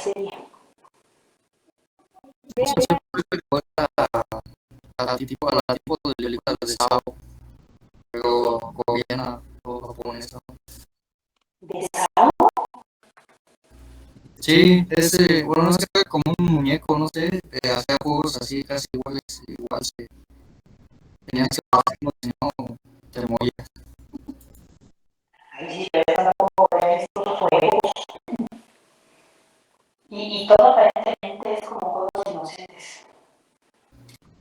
sería. A tipo de películas de Sao, pero coreana o japonesa. ¿De Sao? Sí, bueno, no sé, como un muñeco, no sé, hacía juegos así casi iguales, igual se tenían que trabajar como si no te morías. Ay, sí, yo tampoco he visto juegos. Y todo aparentemente es como juegos inocentes.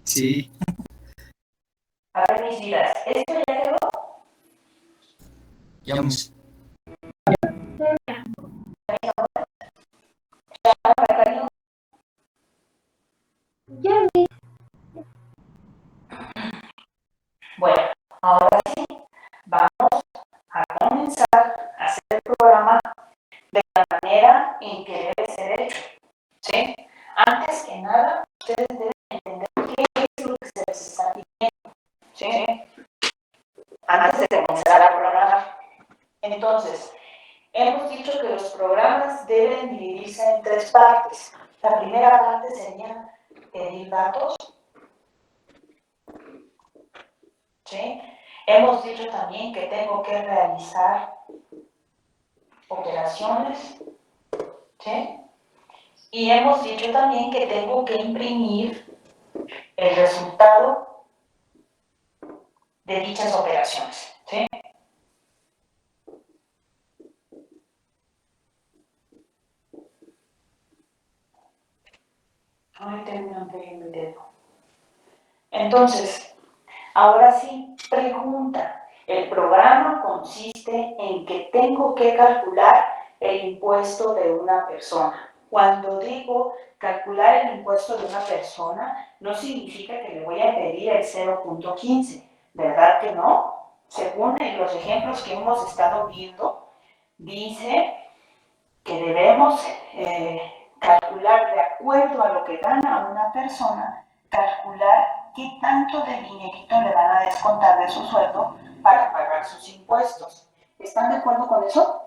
Sí. A ver, mis vidas, ¿esto ya quedó? Ya mis. Ya vi. Bueno, ahora sí, vamos a comenzar a hacer el programa de la manera en que debe ser hecho. ¿Sí? Antes que nada, ustedes deben entender qué es lo que se les está pidiendo. ¿Sí? Antes de comenzar a programar. Entonces, hemos dicho que los programas deben dividirse en tres partes. La primera parte sería pedir datos. ¿Sí? Hemos dicho también que tengo que realizar operaciones. ¿Sí? Y hemos dicho también que tengo que imprimir el resultado de dichas operaciones. ¿Sí? Ay, tengo una hambre en mi dedo. Entonces, ahora sí, pregunta. El programa consiste en que tengo que calcular el impuesto de una persona. Cuando digo calcular el impuesto de una persona, no significa que le voy a pedir el 0.15, ¿verdad que no? Según los ejemplos que hemos estado viendo, dice que debemos calcular de acuerdo a lo que gana una persona, calcular qué tanto de dinerito le van a descontar de su sueldo para pagar sus impuestos. ¿Están de acuerdo con eso?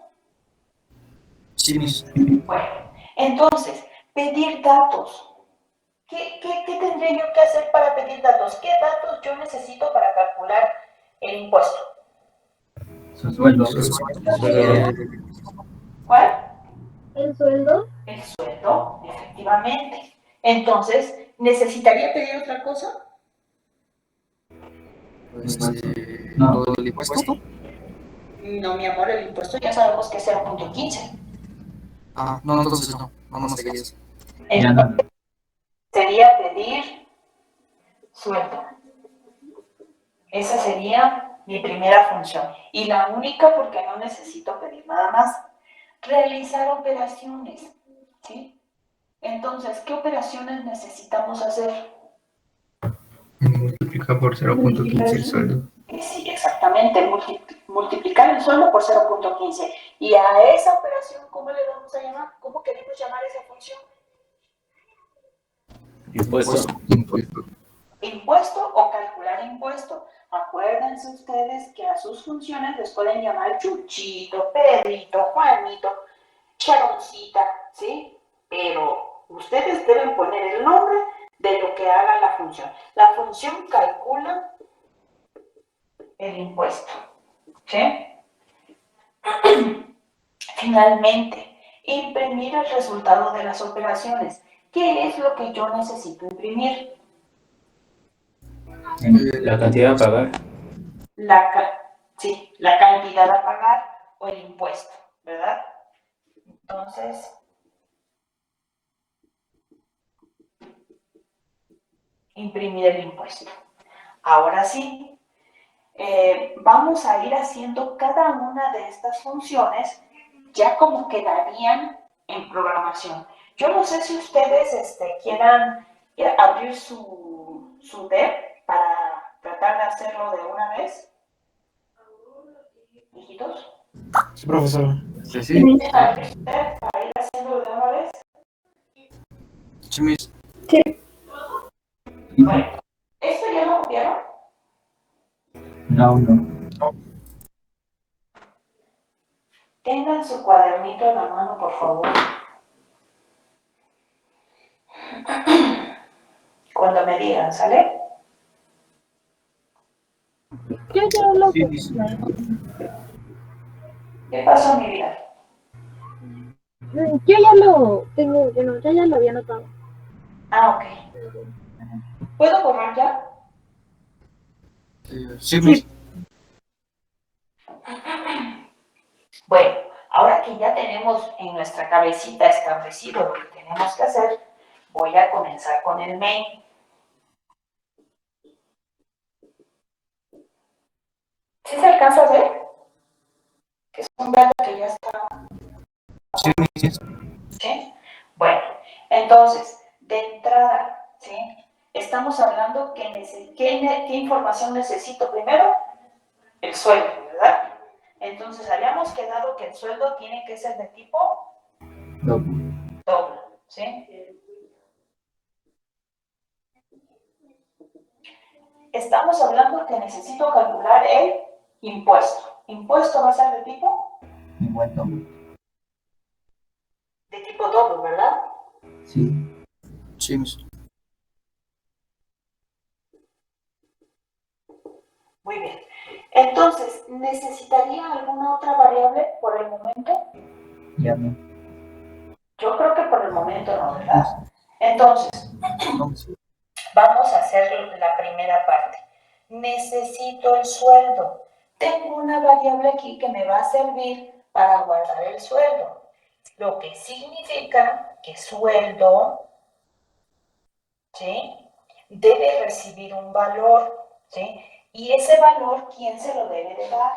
Sí, mis. Bueno, entonces, pedir datos. ¿Qué tendré yo que hacer para pedir datos? ¿Qué datos yo necesito para calcular el impuesto? Su sueldo. ¿Cuál? ¿El sueldo? El sueldo, efectivamente. Entonces, ¿necesitaría pedir otra cosa? Lo del impuesto. No, mi amor, el impuesto ya sabemos que es 0.15. Ah, no, entonces no, no nos quería eso. Ya no. Sería pedir sueldo. Esa sería mi primera función. Y la única porque no necesito pedir nada más. Realizar operaciones. ¿Sí? Entonces, ¿qué operaciones necesitamos hacer? Multiplica por 0.15 el sueldo. Sí, exactamente, multiplicar el sueldo por 0.15. Y a esa operación, ¿cómo le vamos a llamar? ¿Cómo queremos llamar esa función? Impuesto. Impuesto o calcular impuesto. Acuérdense ustedes que a sus funciones les pueden llamar Chuchito, Pedrito, Juanito, Charoncita, ¿sí? Pero ustedes deben poner el nombre de lo que haga la función. La función calcula el impuesto, ¿sí? Finalmente, imprimir el resultado de las operaciones. ¿Qué es lo que yo necesito imprimir? La cantidad a pagar. Sí, la cantidad a pagar o el impuesto, ¿verdad? Entonces, imprimir el impuesto. Ahora sí, vamos a ir haciendo cada una de estas funciones ya como quedarían en programación. Yo no sé si ustedes quieran abrir su dev para tratar de hacerlo de una vez. Hijitos. Sí, profesor. Sí. ¿Quieren abrir su dev para ir haciéndolo de una vez? Sí, mis. Bueno, ¿esto ya lo copiaron? No. Tengan su cuadernito en la mano, por favor. me digan, ¿sale? Yo ya lo Sí, dice. ¿Qué pasó, mi vida? Yo ya lo tengo, bueno, ya lo había notado. Ah, ok. ¿Puedo borrar ya? Sí, Miss. Bueno, ahora que ya tenemos en nuestra cabecita establecido lo que tenemos que hacer, voy a comenzar con el main. ¿Sí se alcanza a ver? Que es un verde que ya está. Sí, Miss. ¿Sí? Bueno, entonces, de entrada, ¿sí? Estamos hablando qué información necesito primero, el sueldo, ¿verdad? Entonces, habíamos quedado que el sueldo tiene que ser de tipo No. doble, ¿sí? Estamos hablando que necesito calcular el impuesto. ¿Impuesto va a ser de tipo? Igual no. De tipo doble, ¿verdad? Sí. Sí, Miss. Muy bien. Entonces, ¿necesitaría alguna otra variable por el momento? Ya no. Yo creo que por el momento no, ¿verdad? Entonces, No, Miss. vamos a hacer la primera parte. Necesito el sueldo. Tengo una variable aquí que me va a servir para guardar el sueldo. Lo que significa que sueldo, ¿sí?, debe recibir un valor, ¿sí? Y ese valor, ¿quién se lo debe de dar?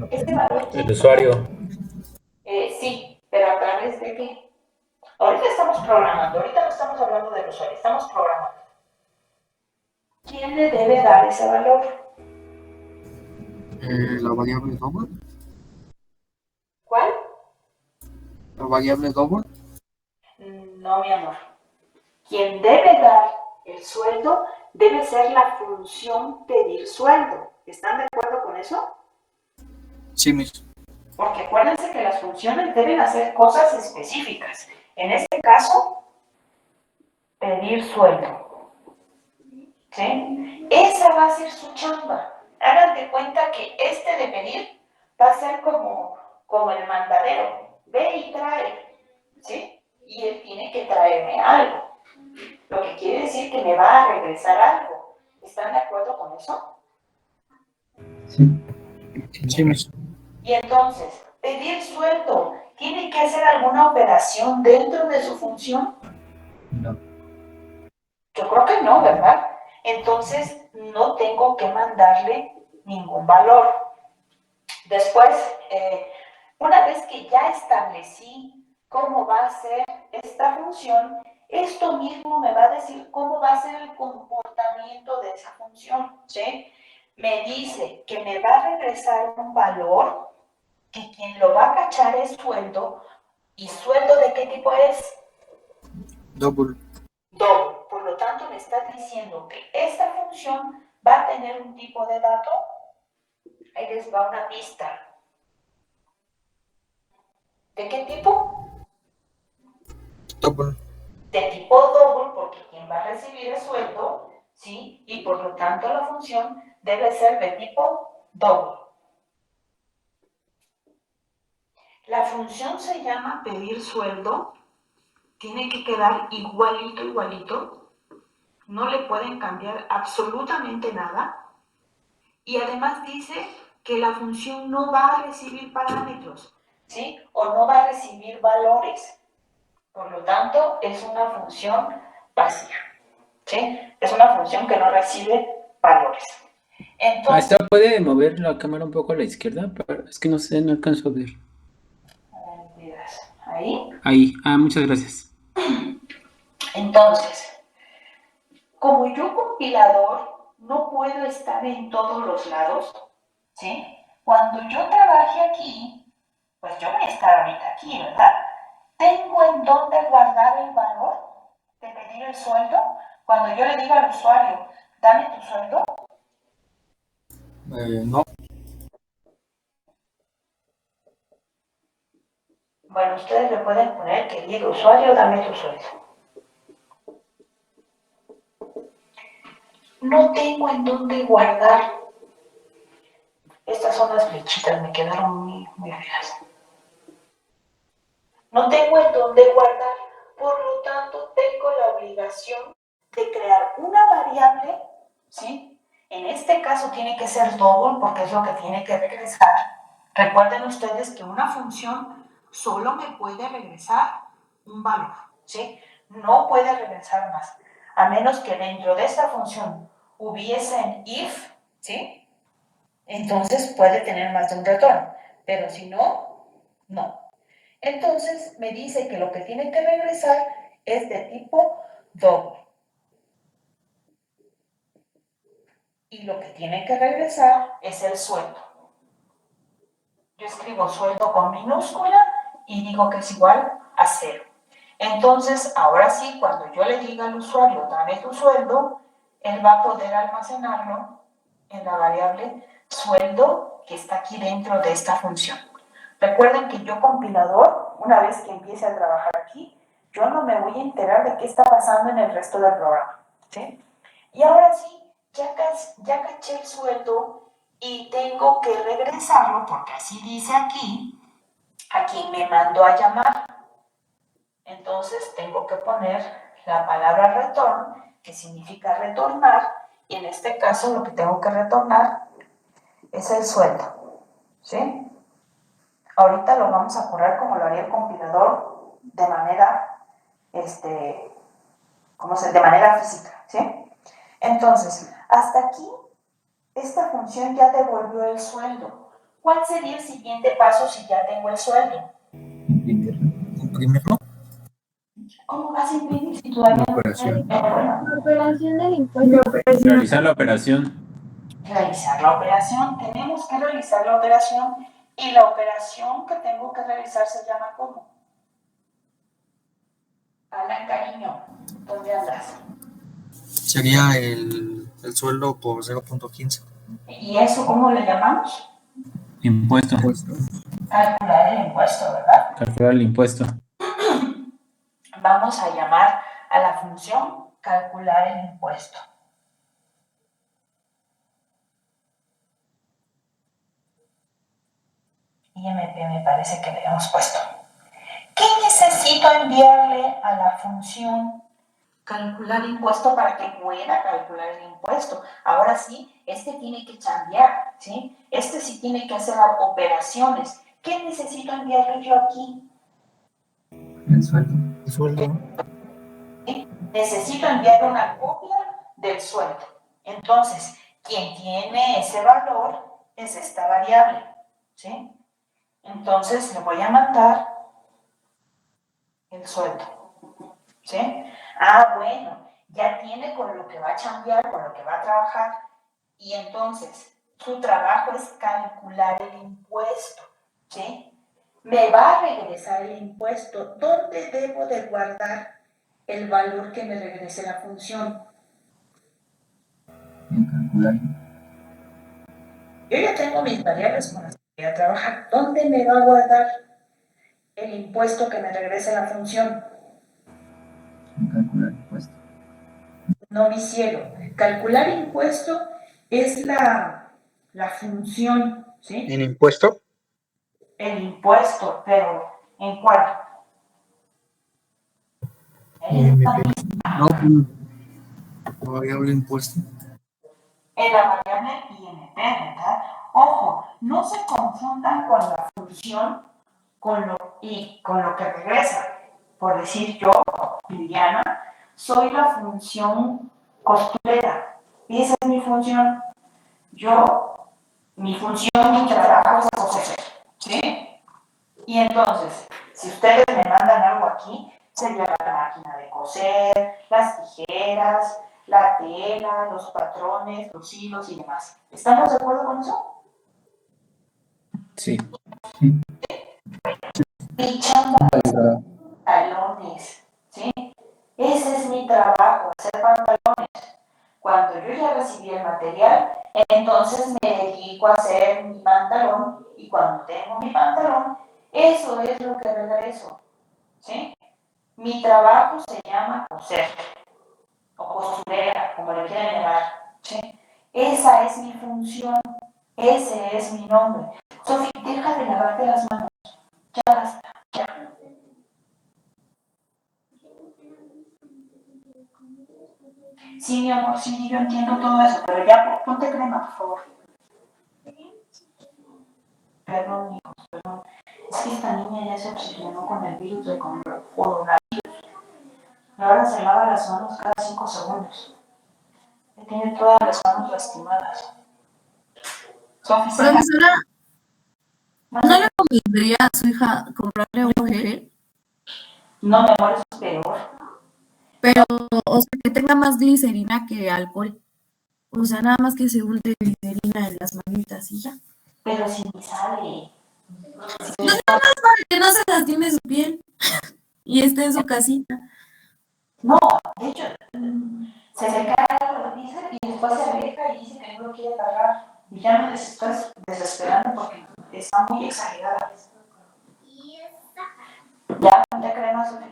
Ese valor, ¿quién? El usuario. Sí, pero ¿a través de qué? Ahorita estamos programando, ahorita no estamos hablando del usuario, estamos programando. ¿Quién le debe dar ese valor? La variable double. ¿Cuál? La variable double. No, mi amor. Quien debe dar el sueldo debe ser la función pedir sueldo. ¿Están de acuerdo con eso? Sí, Miss. Porque acuérdense que las funciones deben hacer cosas específicas. En este caso, pedir sueldo. ¿Sí? Esa va a ser su chamba. Hagan de cuenta que este de pedir va a ser como el mandadero. Ve y trae. ¿Sí? Y él tiene que traerme algo. Lo que quiere decir que me va a regresar algo. ¿Están de acuerdo con eso? Sí. Sí, Miss. Y entonces, pedir sueldo, ¿tiene que hacer alguna operación dentro de su función? No. Yo creo que no, ¿verdad? Entonces, no tengo que mandarle ningún valor. Después, una vez que ya establecí cómo va a ser esta función, esto mismo me va a decir cómo va a ser el comportamiento de esa función, ¿sí? Me dice que me va a regresar un valor, que quien lo va a cachar es sueldo, ¿y sueldo de qué tipo es? Double. Doble. Por lo tanto, me está diciendo que esta función va a tener un tipo de dato. Ahí les va una pista. ¿De qué tipo? Double. De tipo doble, porque quien va a recibir el sueldo, ¿sí? Y por lo tanto la función debe ser de tipo doble. La función se llama pedir sueldo, tiene que quedar igualito, igualito, no le pueden cambiar absolutamente nada, y además dice que la función no va a recibir parámetros, ¿sí? O no va a recibir valores. Por lo tanto, es una función vacía, ¿sí? Es una función que no recibe valores. Entonces, Esta puede mover la cámara un poco a la izquierda, pero es que no sé, no alcanzo a ver. ahí. Ahí. Muchas gracias. Entonces, como yo compilador no puedo estar en todos los lados, ¿sí? Cuando yo trabaje aquí, pues yo voy a estar ahorita aquí, ¿verdad? ¿Tengo en dónde guardar el valor de pedir el sueldo? Cuando yo le diga al usuario, dame tu sueldo, No. Bueno, ustedes le pueden poner, querido usuario, dame tu sueldo. No tengo en dónde guardar. Estas son las flechitas, me quedaron muy feas. No tengo en dónde guardar, por lo tanto tengo la obligación de crear una variable, ¿sí? En este caso tiene que ser double porque es lo que tiene que regresar. Recuerden ustedes que una función solo me puede regresar un valor, ¿sí? No puede regresar más, a menos que dentro de esta función hubiese un if, ¿sí? Entonces puede tener más de un retorno, pero si no, no. Entonces me dice que lo que tiene que regresar es de tipo double. Y lo que tiene que regresar es el sueldo. Yo escribo sueldo con minúscula y digo que es igual a 0. Entonces, ahora sí, cuando yo le diga al usuario, dame tu sueldo, él va a poder almacenarlo en la variable sueldo que está aquí dentro de esta función. Recuerden que yo, compilador, una vez que empiece a trabajar aquí, yo no me voy a enterar de qué está pasando en el resto del programa, ¿sí? Y ahora sí, ya caché el sueldo y tengo que regresarlo, porque así dice aquí, a quien me mandó a llamar. Entonces tengo que poner la palabra return, que significa retornar, y en este caso lo que tengo que retornar es el sueldo, ¿sí? Ahorita lo vamos a correr como lo haría el compilador de manera, de manera física, ¿sí? Entonces, hasta aquí, esta función ya devolvió el sueldo. ¿Cuál sería el siguiente paso si ya tengo el sueldo? Imprimirlo. ¿Cómo vas a imprimir si todavía no Operación. La operación del impuesto. Realizar la operación. Realizar la operación? Tenemos que realizar la operación y la operación que tengo que realizar se llama ¿cómo? Alan, cariño, ¿dónde andas? Sería el sueldo por 0.15. ¿Y eso cómo le llamamos? Impuesto. Calcular el impuesto, ¿verdad? Calcular el impuesto. Vamos a llamar a la función calcular el impuesto. IMP me parece que le hemos puesto. ¿Qué necesito enviarle a la función calcular impuesto para que pueda calcular el impuesto? Ahora sí, este tiene que cambiar, ¿sí? Este sí tiene que hacer operaciones. ¿Qué necesito enviarle yo aquí? El sueldo. El sueldo. ¿Sí? Necesito enviarle una copia del sueldo. Entonces, quien tiene ese valor es esta variable, ¿sí? Entonces le voy a mandar el sueldo, ¿sí? Ah, bueno, ya tiene con lo que va a chambear, con lo que va a trabajar, y entonces su trabajo es calcular el impuesto, ¿sí? Me va a regresar el impuesto. ¿Dónde debo de guardar el valor que me regrese la función? En calcular. Yo ya tengo mis variables con las que voy a trabajar. ¿Dónde me va a guardar el impuesto que me regrese la función? En calcular impuesto. No, mi cielo. Calcular impuesto es la función, ¿sí? ¿En impuesto? El impuesto, pero ¿en cuál? No, variable impuesto. En la variable IMP, ¿verdad? Ojo, no se confundan con la función con lo que regresa. Por decir yo, Liliana, soy la función costurera. Y esa es mi función. Mi función, mi trabajo es coser, ¿sí? Y entonces, si ustedes me mandan algo aquí, sería la máquina de coser, las tijeras, la tela, los patrones, los hilos y demás. ¿Estamos de acuerdo con eso? Sí. Mi chamba es pantalones, ¿sí? Ese es mi trabajo, hacer pantalones. Cuando yo ya recibí el material, entonces me dedico a hacer mi pantalón y cuando tengo mi pantalón, Eso es lo que regreso, ¿sí? Mi trabajo se llama coser, o costurera, como le quieran llamar, ¿sí? Esa es mi función, ese es mi nombre. Sofi, deja de lavarte las manos, ya basta, ya. Sí, mi amor, sí, yo entiendo todo eso, pero ya ponte crema, por favor. Perdón, hijos, perdón. Es que esta niña ya se obsesionó con el virus de coronavirus. Ahora se lava las manos cada 5 segundos. Tiene todas las manos lastimadas. Sofi, Profesora, ¿no no, le convendría a su hija comprarle un gel? no, mi amor, eso es peor. Pero, o sea, que tenga más glicerina que alcohol. O sea, nada más que se unte glicerina en las manitas y ya. Pero si ni sale. Para que no se lastime su piel y esté en su casita. No, de hecho, se le cae lo dice y después se aleja y dice que no lo quiere cargar. Y ya no les estás desesperando porque está muy exagerada. Ya creemos, Sofía.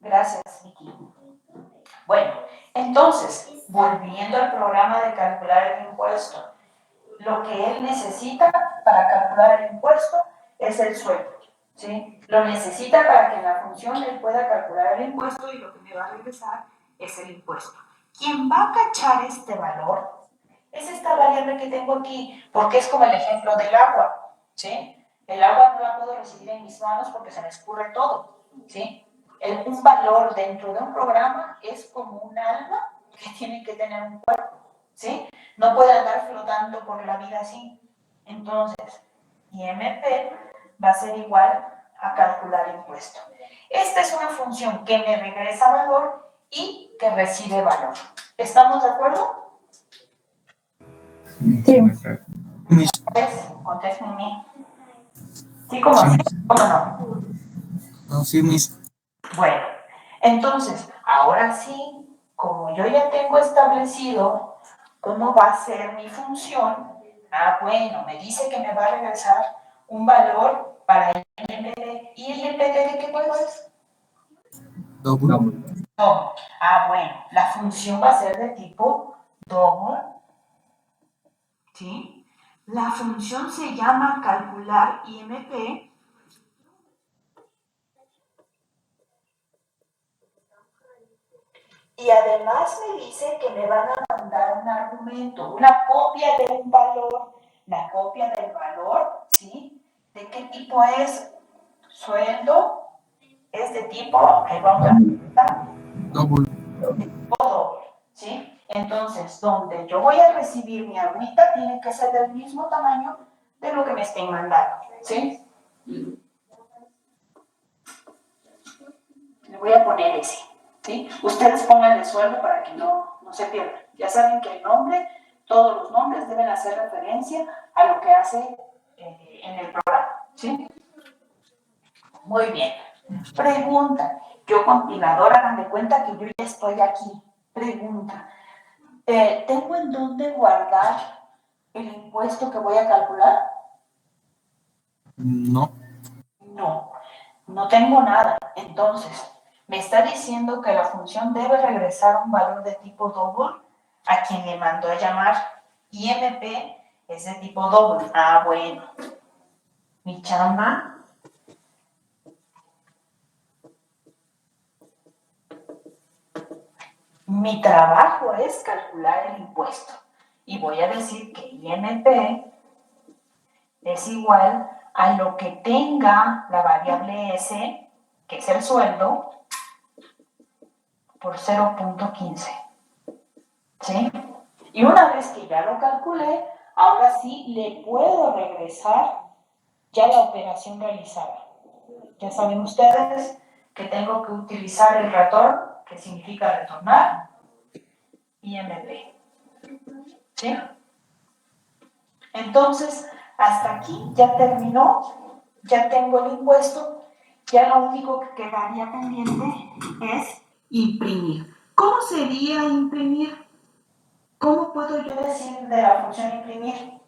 Gracias, Vicky. Bueno, entonces, volviendo al programa de calcular el impuesto, lo que él necesita para calcular el impuesto es el sueldo, ¿sí? Lo necesita para que en la función él pueda calcular el impuesto y lo que me va a regresar es el impuesto. ¿Quién va a cachar este valor? Es esta variable que tengo aquí, porque es como el ejemplo del agua, ¿sí? El agua no la puedo recibir en mis manos porque se me escurre todo, ¿sí? Un valor dentro de un programa es como un alma que tiene que tener un cuerpo, ¿sí? No puede andar flotando por la vida así. Entonces, IMP va a ser igual a calcular impuesto. Esta es una función que me regresa valor y que recibe valor. ¿Estamos de acuerdo? Sí. Contéstenme. ¿Sí, cómo sí? ¿Cómo no? No, sí, mis. Bueno, entonces, ahora sí, como yo ya tengo establecido cómo va a ser mi función, bueno, me dice que me va a regresar un valor para IMPD. ¿Y el IMPD de qué tipo es? Double. Double. Bueno, la función va a ser de tipo double, ¿sí? La función se llama calcular IMP. Y además me dice que me van a mandar un argumento, una copia de un valor. La copia del valor, ¿sí? ¿De qué tipo es? Sueldo es de tipo, ahí vamos a ver, Double. todo, ¿sí? Entonces, donde yo voy a recibir mi agüita tiene que ser del mismo tamaño de lo que me estén mandando, ¿sí? Le voy a poner ese, ¿sí? Ustedes pongan el sueldo para que no se pierdan. Ya saben que el nombre, todos los nombres deben hacer referencia a lo que hace en el programa, ¿sí? Muy bien. Pregunta. Yo, compilador, hagan de cuenta que yo ya estoy aquí. Pregunta. ¿Tengo en dónde guardar el impuesto que voy a calcular? No. No, no tengo nada. Entonces, me está diciendo que la función debe regresar un valor de tipo double a quien le mandó a llamar. IMP es de tipo double. Bueno. Mi chamba mi trabajo es calcular el impuesto. Y voy a decir que IMP es igual a lo que tenga la variable S, que es el sueldo, por 0.15. ¿Sí? Y una vez que ya lo calculé, ahora sí le puedo regresar ya la operación realizada. Ya saben ustedes que tengo que utilizar el return, que significa retornar, IMP. ¿Sí? Entonces, hasta aquí ya terminó, ya tengo el impuesto, ya lo único que quedaría pendiente es imprimir. ¿Cómo sería imprimir? ¿Cómo puedo yo decir de la función imprimir?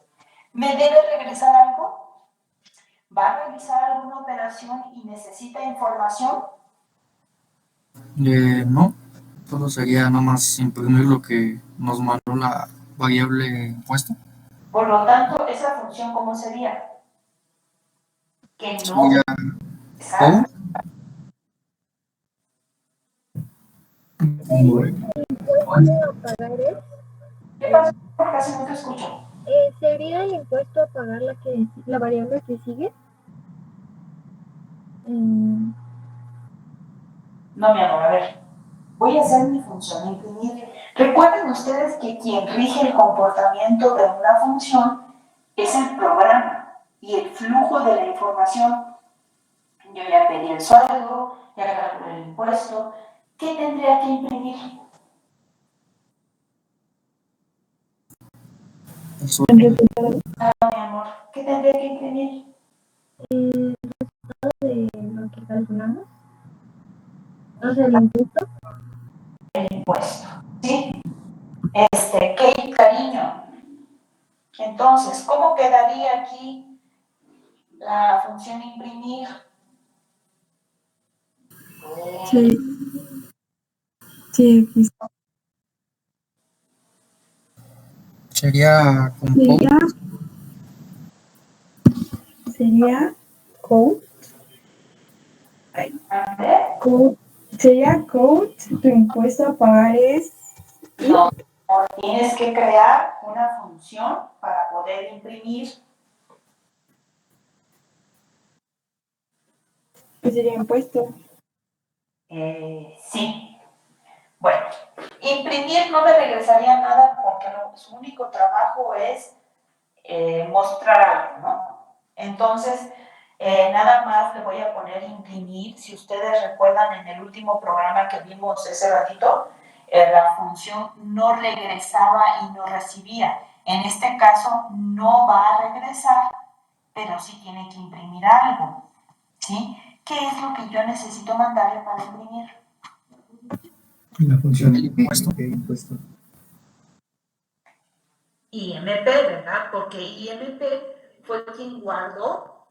¿Me debe regresar algo? ¿Va a realizar alguna operación y necesita información? No, solo sería nada más imprimir lo que nos mandó la variable impuesto. Por lo tanto, esa función, ¿cómo sería? Que no... Sería Exacto. A pagar ¿Qué pasa? Casi no te escucho. ¿sería el impuesto a pagar la variable que sigue? Mm, No, mi amor, a ver. Voy a hacer mi función imprimir. Recuerden ustedes que quien rige el comportamiento de una función es el programa y el flujo de la información. Yo ya pedí el sueldo, ya calculé el impuesto. ¿Qué tendría que imprimir? El sueldo. Mi amor, ¿qué tendría que imprimir? el resultado de lo que calculamos. O sea, el impuesto. El impuesto. ¿Sí? ¿Qué cariño? Entonces, ¿cómo quedaría aquí la función imprimir? Sí, sí, pues, Sería compose. sería code, ¿André? sería code, tu impuesto a pagar es No, tienes que crear una función para poder imprimir. pues sería impuesto. Sí. Bueno, imprimir no me regresaría nada porque su único trabajo es mostrar algo, ¿no? Entonces, nada más le voy a poner imprimir. Si ustedes recuerdan en el último programa que vimos ese ratito, la función no regresaba y no recibía. En este caso no va a regresar, pero sí tiene que imprimir algo, ¿sí? ¿Qué es lo que yo necesito mandarle para imprimir? La función del impuesto. IMP, ¿verdad? Porque IMP fue quien guardó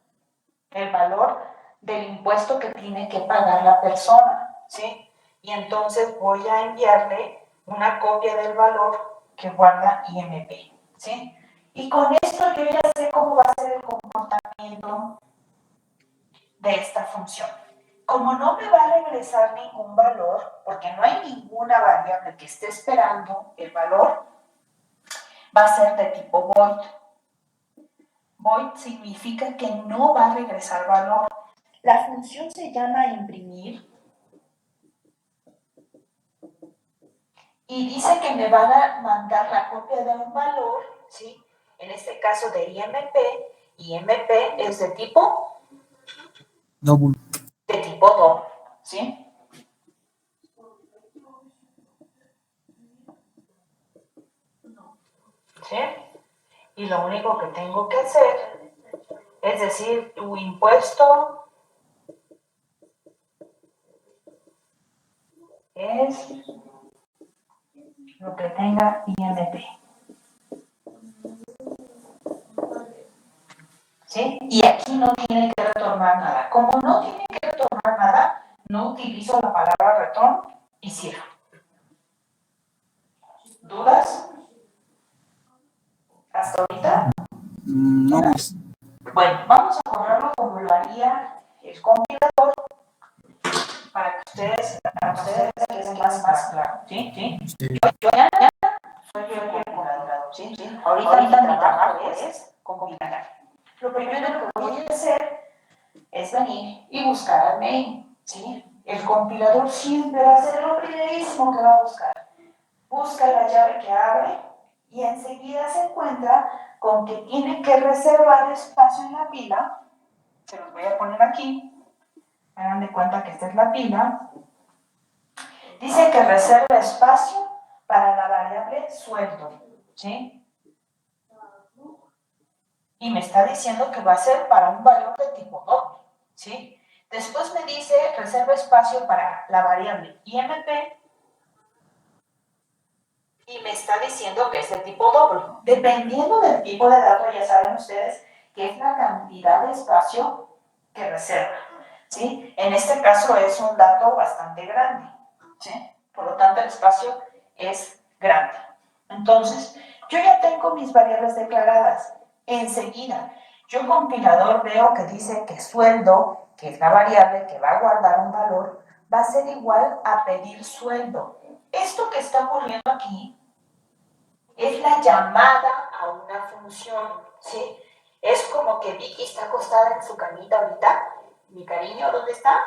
el valor del impuesto que tiene que pagar la persona, ¿sí? Y entonces voy a enviarle una copia del valor que guarda IMP, ¿sí? Y con esto yo ya sé cómo va a ser el comportamiento de esta función. Como no me va a regresar ningún valor, porque no hay ninguna variable que esté esperando el valor, va a ser de tipo void. Void significa que no va a regresar valor. La función se llama imprimir y dice que me van a mandar la copia de un valor, ¿sí? En este caso de IMP. IMP es de tipo Double. doble, ¿sí? ¿Sí? Y lo único que tengo que hacer es decir, tu impuesto es lo que tenga IMP. ¿Sí? Y aquí no tiene que retornar nada. Como no tiene que retornar nada, no utilizo la palabra return y cierro. ¿Dudas? ¿Hasta ahorita? No, pues, Bueno, vamos a correrlo como lo haría el compilador para que a ustedes les quede más claro. ¿Sí? ¿Sí? Yo ya soy el compilador. ¿Sí? ¿Sí? Ahorita mi trabajo es compilar. Lo primero que voy a hacer es venir y buscar al main, ¿sí? El compilador siempre va a ser lo primerísimo que va a buscar. Busca la llave que abre y enseguida se encuentra con que tiene que reservar espacio en la pila. Se los voy a poner aquí. Hagan de cuenta que esta es la pila. Dice que reserva espacio para la variable sueldo, ¿sí? Y me está diciendo que va a ser para un valor de tipo doble, ¿sí? Después me dice reserva espacio para la variable IMP y me está diciendo que es de tipo doble. Dependiendo del tipo de dato, ya saben ustedes que que es la cantidad de espacio que reserva, ¿sí? En este caso es un dato bastante grande, ¿sí? Por lo tanto, el espacio es grande. Entonces, yo ya tengo mis variables declaradas. Enseguida, yo compilador veo que dice que sueldo, que es la variable que va a guardar un valor, va a ser igual a pedir sueldo. Esto que está ocurriendo aquí es la llamada a una función, ¿sí? Es como que Vicky está acostada en su camita ahorita. Mi cariño, ¿dónde está?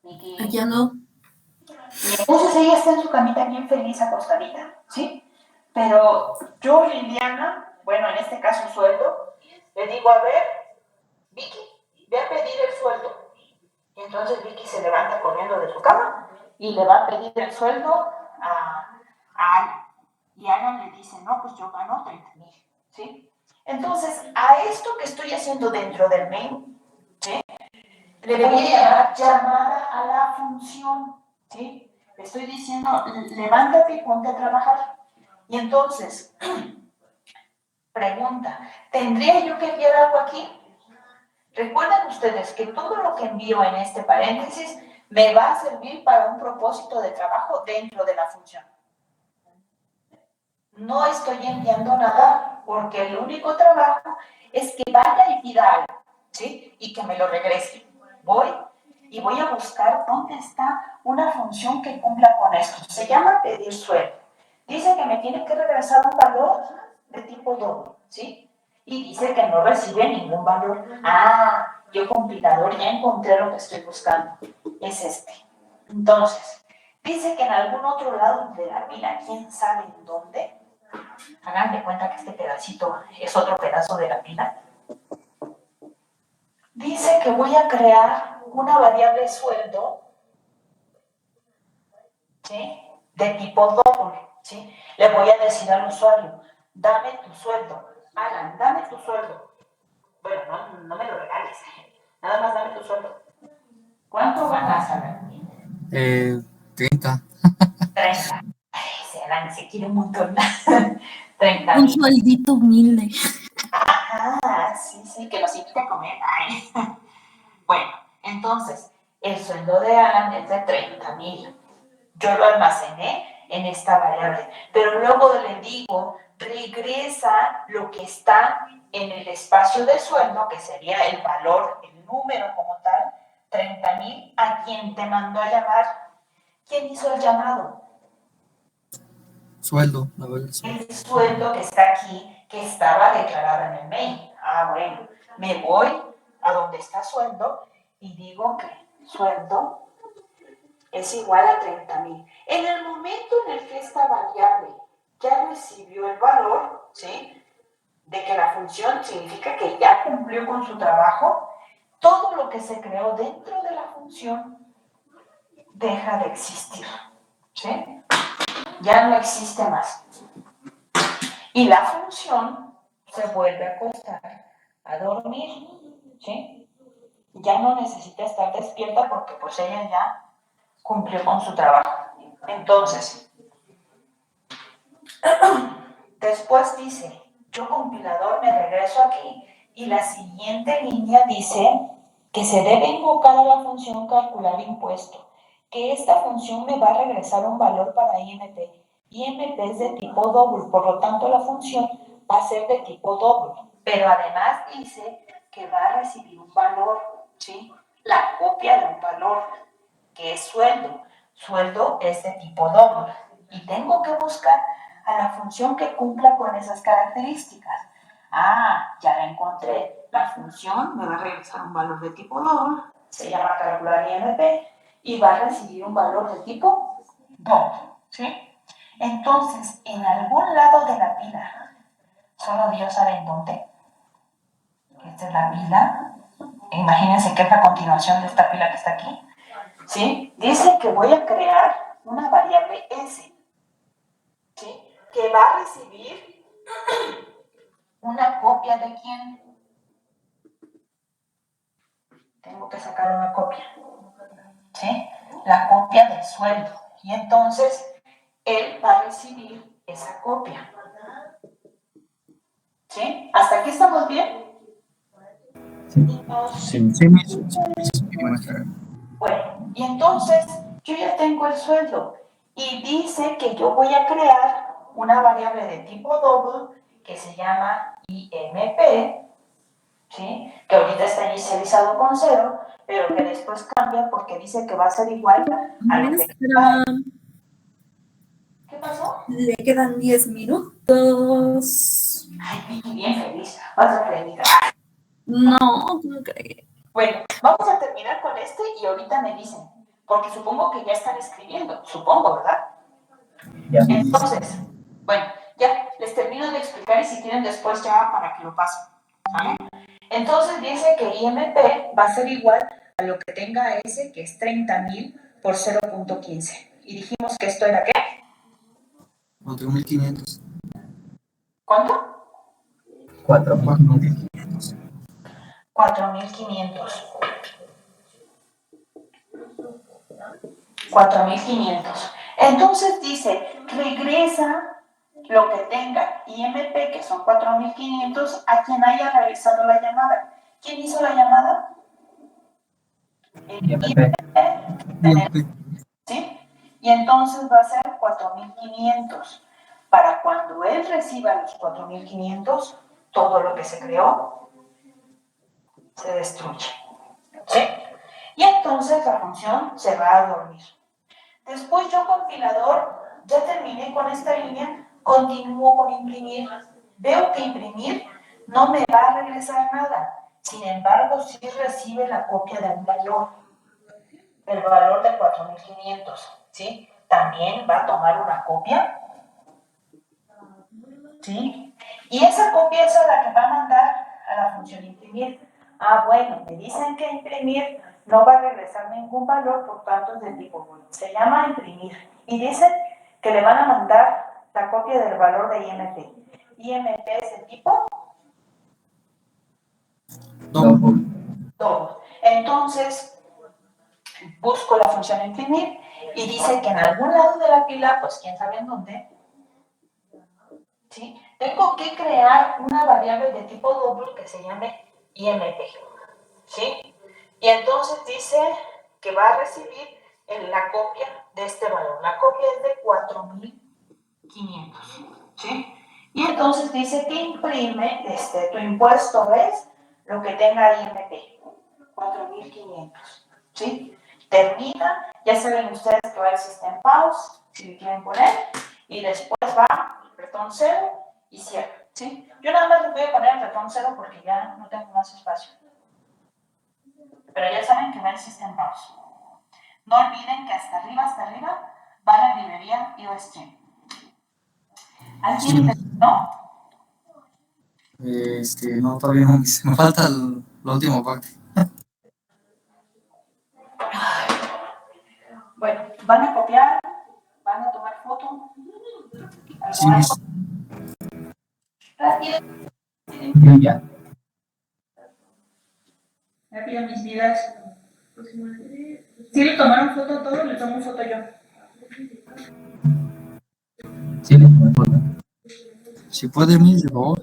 Vicky. Aquí ando. Entonces ella está en su camita bien feliz, acostadita, ¿sí? Pero yo, Liliana, bueno, en este caso sueldo, le digo, a ver, Vicky, ve a pedir el sueldo. Y entonces Vicky se levanta corriendo de su cama y le va a pedir el sueldo a Ana. Y Ana le dice, no, pues yo gano 30,000, ¿sí? Entonces, a esto que estoy haciendo dentro del main, ¿sí? Le voy a llamar llamada a la función, ¿sí? Le estoy diciendo, levántate y ponte a trabajar. Y entonces, pregunta, ¿tendría yo que enviar algo aquí? Recuerden ustedes que todo lo que envío en este paréntesis me va a servir para un propósito de trabajo dentro de la función. No estoy enviando nada porque el único trabajo es que vaya y pida algo, ¿sí? Y que me lo regrese. Voy y voy a buscar dónde está una función que cumpla con esto. Se llama pedir sueldo. Dice que me tiene que regresar un valor de tipo doble, ¿sí? Y dice que no recibe ningún valor. Ah, yo compilador ya encontré lo que estoy buscando. Es este. Entonces, dice que en algún otro lado de la pila, quién sabe en dónde, hagan de cuenta que este pedacito es otro pedazo de la pila. Dice que voy a crear una variable sueldo, ¿sí? De tipo doble, ¿sí? Le voy a decir al usuario, dame tu sueldo. Alan, dame tu sueldo. Bueno, no me lo regales. Nada más dame tu sueldo. ¿Cuánto ganas, Alan? 30. 30. Ay, ese Alan se quiere un montón. 30 Un mil. sueldito humilde. Ah, sí, que nos invite a comer. Ay. Bueno, entonces, el sueldo de Alan es de 30,000. Yo lo almacené en esta variable, pero luego le digo, regresa lo que está en el espacio de sueldo, que sería el valor, el número como tal, 30,000, a quien te mandó a llamar. ¿Quién hizo el llamado? Sueldo, la verdad. El sueldo que está aquí, que estaba declarado en el mail. Ah, bueno, me voy a donde está sueldo y digo que sueldo es igual a 30,000. En el momento en el que esta variable ya recibió el valor, ¿sí? De que la función significa que ya cumplió con su trabajo, todo lo que se creó dentro de la función deja de existir, ¿sí? Ya no existe más. Y la función se vuelve a acostar a dormir, ¿sí? Ya no necesita estar despierta porque pues ella ya cumplió con su trabajo. Entonces, después dice, yo compilador me regreso aquí y la siguiente línea dice que se debe invocar a la función calcular impuesto, que esta función me va a regresar un valor para IMP. IMP es de tipo doble, por lo tanto la función va a ser de tipo doble, pero además dice que va a recibir un valor, ¿sí? La copia de un valor, que es sueldo. Sueldo es de tipo doble y tengo que buscar a la función que cumpla con esas características. Ah, ya la encontré. La función me va a regresar un valor de tipo doble, se llama calcular IMP, y va a recibir un valor de tipo doble, ¿sí? Entonces, en algún lado de la pila, solo Dios sabe en dónde, esta es la pila, imagínense que es la continuación de esta pila que está aquí, ¿sí? Dice que voy a crear una variable S, ¿sí? Que va a recibir una copia de quién. Tengo que sacar una copia, ¿sí? La copia del sueldo. Y entonces, él va a recibir esa copia, ¿sí? ¿Hasta aquí estamos bien? Sí. Sí, maestra. Bueno, y entonces yo ya tengo el sueldo y dice que yo voy a crear una variable de tipo double que se llama IMP, ¿sí? Que ahorita está inicializado con 0, pero que después cambia porque dice que va a ser igual a lo que... Maestra, ¿Qué pasó? le quedan 10 minutos. Ay, bien feliz, vas a aprender. No, ¿cómo crees? Bueno, vamos a terminar con este y ahorita me dicen, porque supongo que ya están escribiendo, supongo, ¿verdad? Ya. Entonces, bueno, ya les termino de explicar y si quieren después ya para que lo pasen, ¿vale? Entonces dice que IMP va a ser igual a lo que tenga S, que es 30,000 por 0.15. Y dijimos que esto era ¿qué? 4.500. ¿Cuánto? 4.500. 4.500. 4.500. Entonces dice, regresa lo que tenga IMP, que son 4.500, a quien haya realizado la llamada. ¿Quién hizo la llamada? El IMP. ¿Sí? Y entonces va a ser 4.500. Para cuando él reciba los 4.500, todo lo que se creó se destruye. ¿Sí? Y entonces la función se va a dormir. Después yo, compilador, ya terminé con esta línea, continúo con imprimir. Veo que imprimir no me va a regresar nada. Sin embargo, sí recibe la copia de un valor, el valor de 4.500. ¿Sí? También va a tomar una copia. ¿Sí? Y esa copia es la que va a mandar a la función imprimir. Ah, bueno, me dicen que imprimir no va a regresar ningún valor, por tanto es de tipo boolean. Se llama imprimir. Y dicen que le van a mandar la copia del valor de IMP. IMP es de tipo Double. double. Entonces, busco la función imprimir y dice que en algún lado de la pila, pues quién sabe en dónde, ¿sí? Tengo que crear una variable de tipo double que se llame IMP, ¿sí? Y entonces dice que va a recibir la copia de este valor. La copia es de 4.500, ¿sí? Y entonces dice que imprime, tu impuesto es lo que tenga IMP, 4.500, ¿sí? Termina, ya saben ustedes que va el system pause, si le quieren poner, y después va return 0 y cierra, ¿sí? Yo nada más les voy a poner el return 0 porque ya no tengo más espacio. Pero ya saben que va el system pause. No olviden que hasta arriba, va la librería IOStream. ¿Alguien terminó? No, todavía no. Me falta la última parte. Bueno, van a copiar, van a tomar foto. Sí, Rápido. Ya. Rápido, mis vidas. ¿Sí le tomaron foto a todos? Le tomo foto yo. Sí, me acuerdo. si puede, Miss, por favor.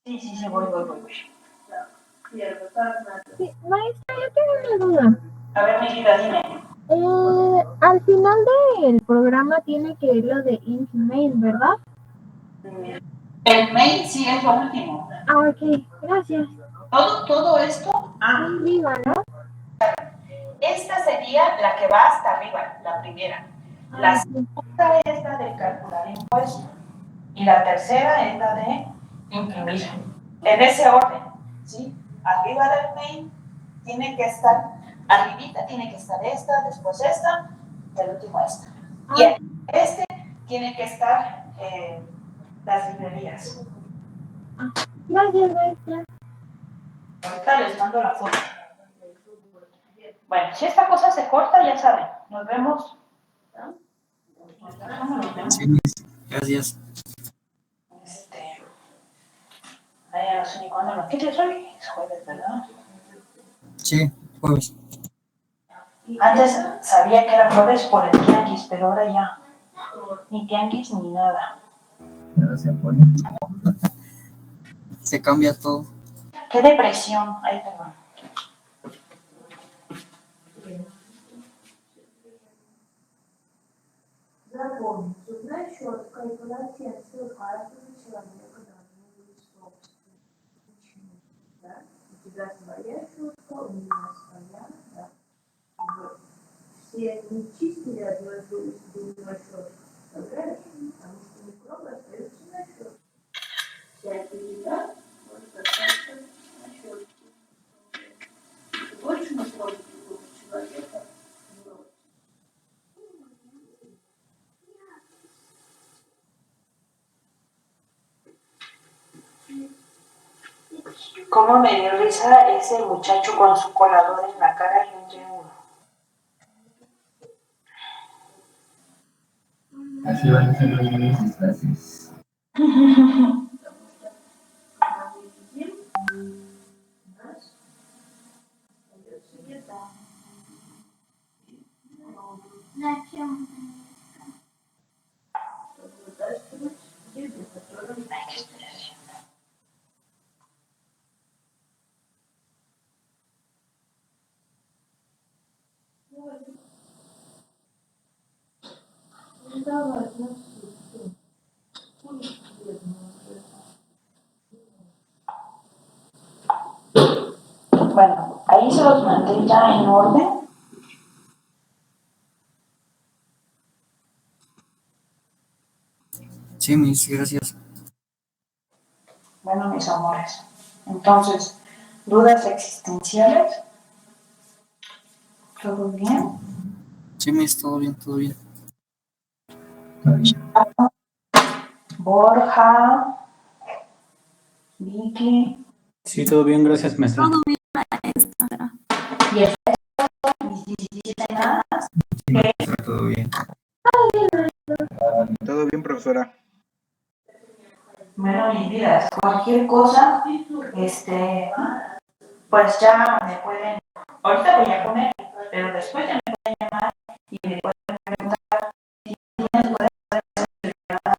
Sí, voy. Sí, maestra, yo tengo una duda. A ver, mi vida, dime. Al final del programa tiene que ir lo de int main, ¿verdad? El main sí es lo último. Ah, ok, gracias. Todo esto, Viva, ¿no? esta sería la que va hasta arriba, la primera. La Ah, segunda es la de calcular impuesto. Y la tercera es la de imprimir. En ese orden, ¿sí? Arriba del main tiene que estar, arribita tiene que estar esta, después esta, y el último esta. Y en este tiene que estar las librerías. gracias, maestra. Ahorita les mando la foto. Bueno, si esta cosa se corta, ya saben, nos vemos. Sí, Miss. Gracias. No sé ni cuándo lo quites hoy, es jueves, ¿verdad? Sí, jueves. Antes sabía que era jueves por el tianguis, pero ahora ya, ni tianguis ni nada. No se pone. Sí, te cambia todo. ¿Qué depresión? Ay, perdón. Запомните, зубная щетка и полотенце у каждого человека должны быть собственными. Почему? Да? У тебя своя щетка, у меня своя, да. Вот. Все не чистили одной зубной щеткой, представляешь? Потому что микробы остаются на щетке. Всякие еда может остаться на щетке. Больше микробов у человека в роте. ¿Cómo me dio risa ese muchacho con su colador en la cara y un triángulo? Así van a ser los niños disfraces. Bueno, ahí se los mandé ya en orden. Sí, Miss, gracias. Bueno, mis amores. Entonces, ¿dudas existenciales? ¿Todo bien? Sí, Miss, todo bien, todo bien. Borja, Vicky, Sí, todo bien, gracias, maestra. Todo bien, maestra. y el resto, mis 17 más. Todo bien. Todo bien, profesora. Bueno, mis vidas, cualquier cosa, pues ya me pueden, ahorita voy a comer, pero después ya me pueden llamar y me pueden